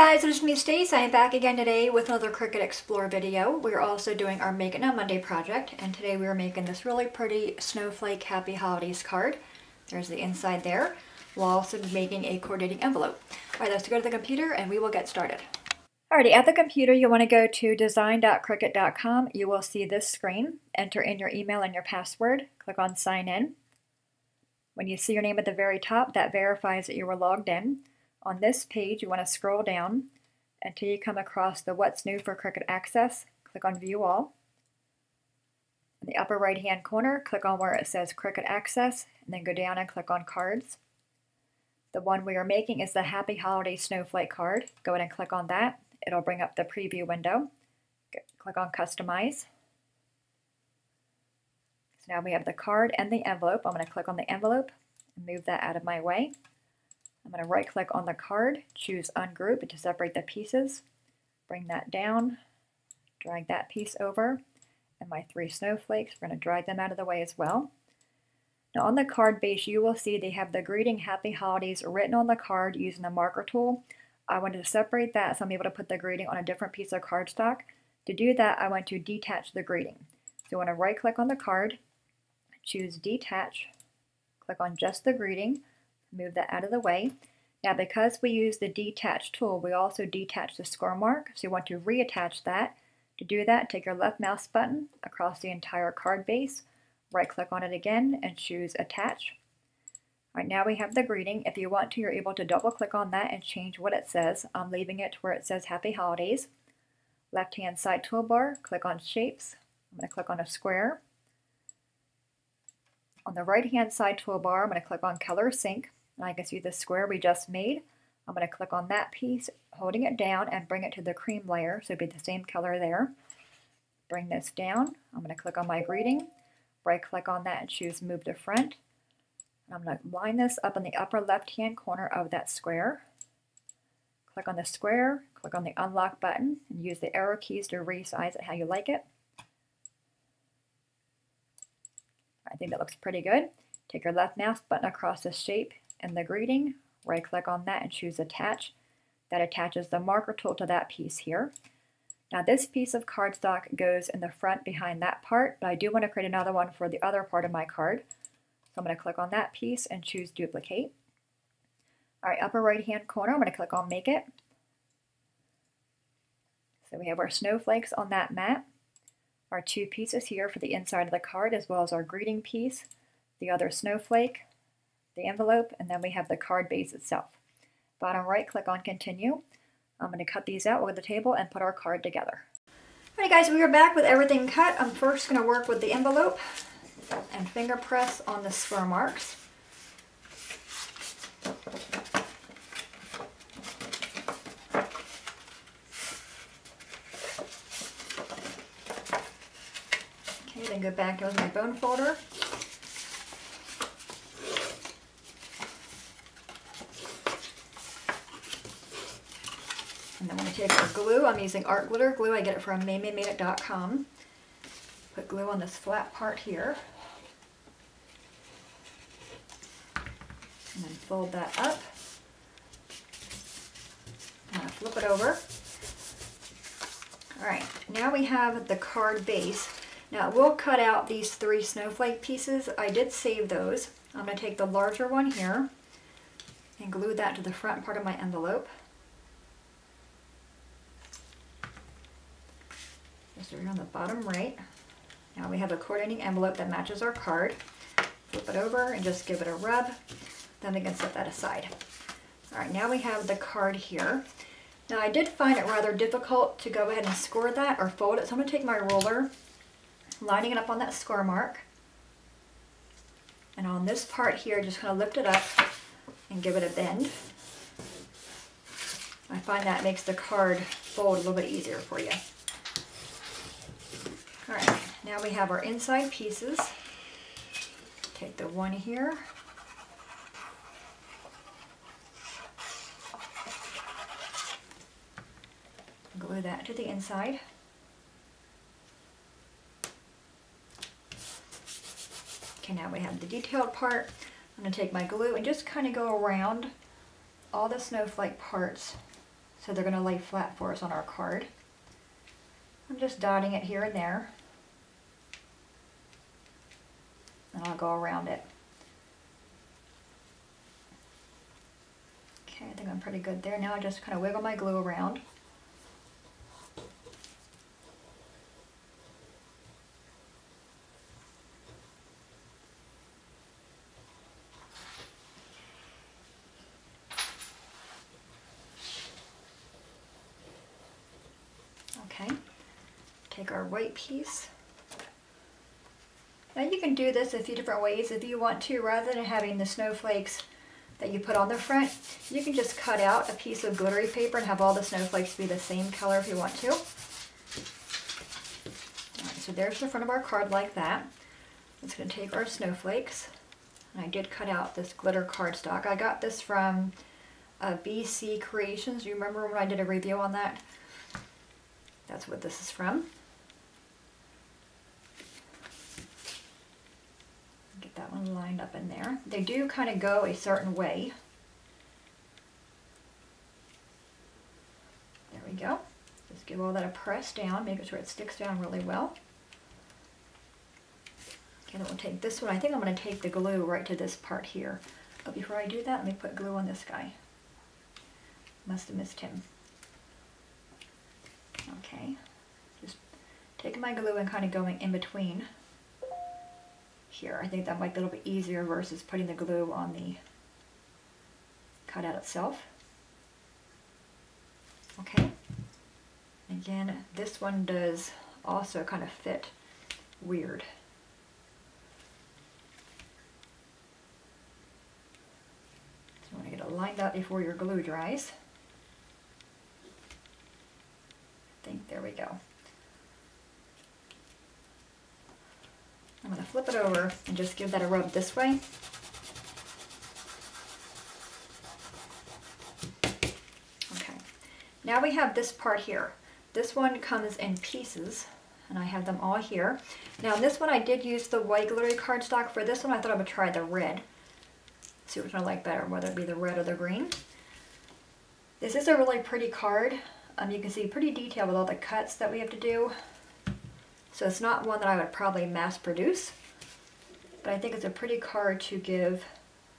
guys, it's me Stacy. I'm back again today with another Cricut Explore video. We're also doing our Make It Now Monday project, and today we're making this really pretty Snowflake Happy Holidays card. There's the inside there. We'll also be making a coordinating envelope. Alright, let's go to the computer and we will get started. Alrighty, at the computer you want to go to design.cricut.com. You will see this screen. Enter in your email and your password. Click on Sign In. When you see your name at the very top, that verifies that you were logged in. On this page, you want to scroll down until you come across the What's New for Cricut Access. Click on View All. In the upper right hand corner, click on where it says Cricut Access, and then go down and click on Cards. The one we are making is the Happy Holiday Snowflake card. Go ahead and click on that. It'll bring up the preview window. Click on Customize. So now we have the card and the envelope. I'm going to click on the envelope and move that out of my way. I'm going to right click on the card, choose Ungroup to separate the pieces, bring that down, drag that piece over, and my three snowflakes, we're going to drag them out of the way as well. Now on the card base you will see they have the greeting Happy Holidays written on the card using the marker tool. I wanted to separate that so I'm able to put the greeting on a different piece of cardstock. To do that I want to detach the greeting. So you want to right click on the card, choose Detach, click on just the greeting, move that out of the way. Now because we use the detach tool, we also detach the score mark, so you want to reattach that. To do that, take your left mouse button across the entire card base, right click on it again and choose Attach. Alright, now we have the greeting. If you want to, you're able to double click on that and change what it says. I'm leaving it where it says Happy Holidays. Left hand side toolbar, click on Shapes. I'm going to click on a square. On the right hand side toolbar, I'm going to click on Color Sync. And I can see the square we just made. I'm going to click on that piece, holding it down and bring it to the cream layer so it'll be the same color there. Bring this down. I'm going to click on my greeting, right click on that and choose Move to Front. And I'm going to line this up in the upper left hand corner of that square. Click on the square, click on the unlock button and use the arrow keys to resize it how you like it. I think that looks pretty good. Take your left mouse button across the shape and the greeting, right click on that and choose Attach. That attaches the marker tool to that piece here. Now this piece of cardstock goes in the front behind that part, but I do want to create another one for the other part of my card. So I'm going to click on that piece and choose Duplicate. Alright, upper right hand corner, I'm going to click on Make It. So we have our snowflakes on that mat, our two pieces here for the inside of the card, as well as our greeting piece, the other snowflake, the envelope, and then we have the card base itself. Bottom right, click on Continue. I'm going to cut these out with the table and put our card together. Alright guys, we are back with everything cut. I'm first going to work with the envelope and finger press on the square marks. Okay, then go back to my bone folder. And then I'm going to take our glue. I'm using art glitter glue. I get it from maymaymadeit.com. Put glue on this flat part here. And then fold that up. I'm going to flip it over. Alright, now we have the card base. Now we'll cut out these three snowflake pieces. I did save those. I'm going to take the larger one here and glue that to the front part of my envelope. So we're on the bottom right. Now we have a coordinating envelope that matches our card. Flip it over and just give it a rub. Then we can set that aside. Alright, now we have the card here. Now I did find it rather difficult to go ahead and score that or fold it, so I'm going to take my ruler, lining it up on that score mark. And on this part here, just kind of lift it up and give it a bend. I find that makes the card fold a little bit easier for you. Alright, now we have our inside pieces. Take the one here. Glue that to the inside. Okay, now we have the detailed part. I'm going to take my glue and just kind of go around all the snowflake parts so they're going to lay flat for us on our card. I'm just dotting it here and there, and I'll go around it. Okay, I think I'm pretty good there. Now I just kind of wiggle my glue around. Okay, take our white piece. Now you can do this a few different ways if you want to. Rather than having the snowflakes that you put on the front, you can just cut out a piece of glittery paper and have all the snowflakes be the same color if you want to. Alright, so there's the front of our card like that. It's going to take our snowflakes. And I did cut out this glitter cardstock. I got this from BC Creations. You remember when I did a review on that? That's what this is from. Get that one lined up in there. They do kind of go a certain way. There we go. Just give all that a press down, making sure it sticks down really well. Okay, then we'll take this one. I think I'm going to take the glue right to this part here. But before I do that, let me put glue on this guy. Must have missed him. Okay, just taking my glue and kind of going in between here. I think that might be a little bit easier versus putting the glue on the cutout itself. Okay, again, this one does also kind of fit weird. So you want to get it lined up before your glue dries. There we go. I'm going to flip it over and just give that a rub this way. Okay, now we have this part here. This one comes in pieces, and I have them all here. Now this one I did use the white glittery cardstock. For this one I thought I would try the red. See which one I like better, whether it be the red or the green. This is a really pretty card. You can see pretty detailed with all the cuts that we have to do. So it's not one that I would probably mass produce, but I think it's a pretty card to give,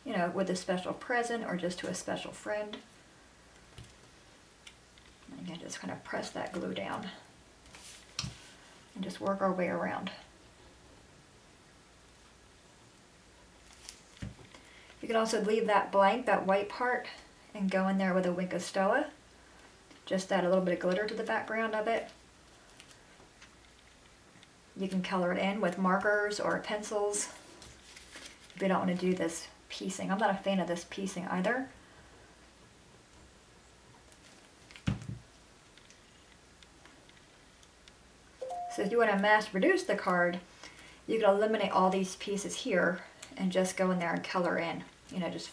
you know, with a special present or just to a special friend. And again, just kind of press that glue down and just work our way around. You can also leave that blank, that white part, and go in there with a wink of Stella. Just add a little bit of glitter to the background of it. You can color it in with markers or pencils if you don't want to do this piecing. I'm not a fan of this piecing either. So if you want to mass produce the card, you can eliminate all these pieces here and just go in there and color in, you know, just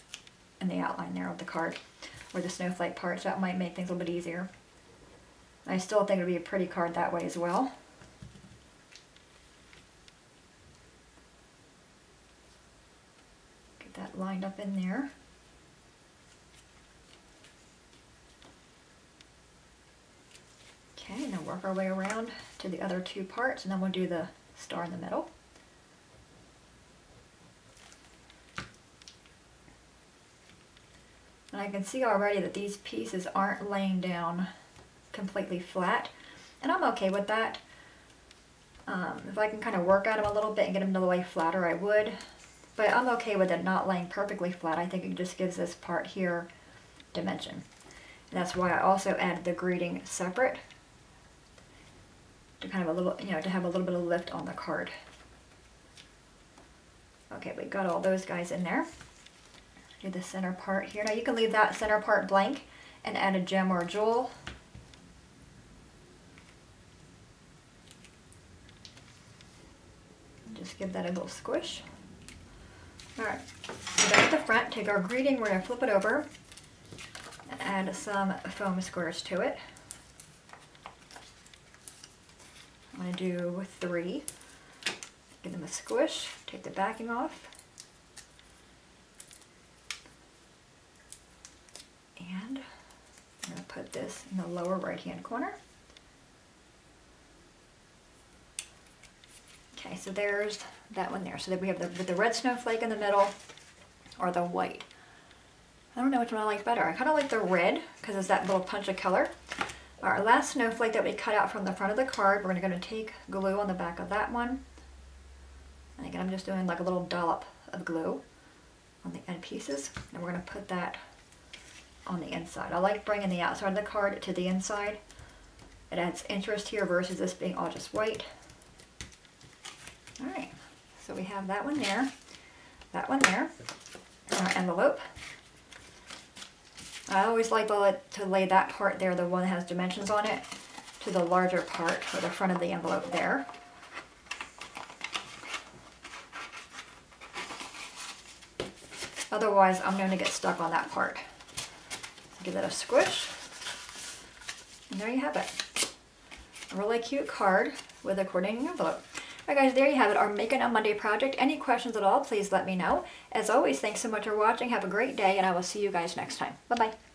in the outline there of the card. Or the snowflake parts. That might make things a little bit easier. I still think it would be a pretty card that way as well. Get that lined up in there. Okay, and then work our way around to the other two parts, and then we'll do the star in the middle. And I can see already that these pieces aren't laying down completely flat, and I'm okay with that. If I can kind of work at them a little bit and get them to lay flatter, I would. But I'm okay with it not laying perfectly flat. I think it just gives this part here dimension. And that's why I also added the greeting separate, to kind of a little, you know, to have a little bit of lift on the card. Okay, we got all those guys in there. Do the center part here. Now you can leave that center part blank and add a gem or a jewel. And just give that a little squish. Alright, so down at the front, take our greeting, we're going to flip it over and add some foam squares to it. I'm going to do 3. Give them a squish, take the backing off. And I'm going to put this in the lower right hand corner. Okay, so there's that one there. So that we have the red snowflake in the middle, or the white. I don't know which one I like better. I kind of like the red because it's that little punch of color. Our last snowflake that we cut out from the front of the card, we're going to take glue on the back of that one. And again, I'm just doing like a little dollop of glue on the end pieces, and we're going to put that on the inside. I like bringing the outside of the card to the inside. It adds interest here versus this being all just white. Alright, so we have that one there, our envelope. I always like to lay that part there, the one that has dimensions on it, to the larger part, or the front of the envelope there. Otherwise, I'm going to get stuck on that part. So give it a squish, and there you have it. A really cute card with a coordinating envelope. Alright guys, there you have it, our Make It on Monday project. Any questions at all, please let me know. As always, thanks so much for watching. Have a great day, and I will see you guys next time. Bye-bye.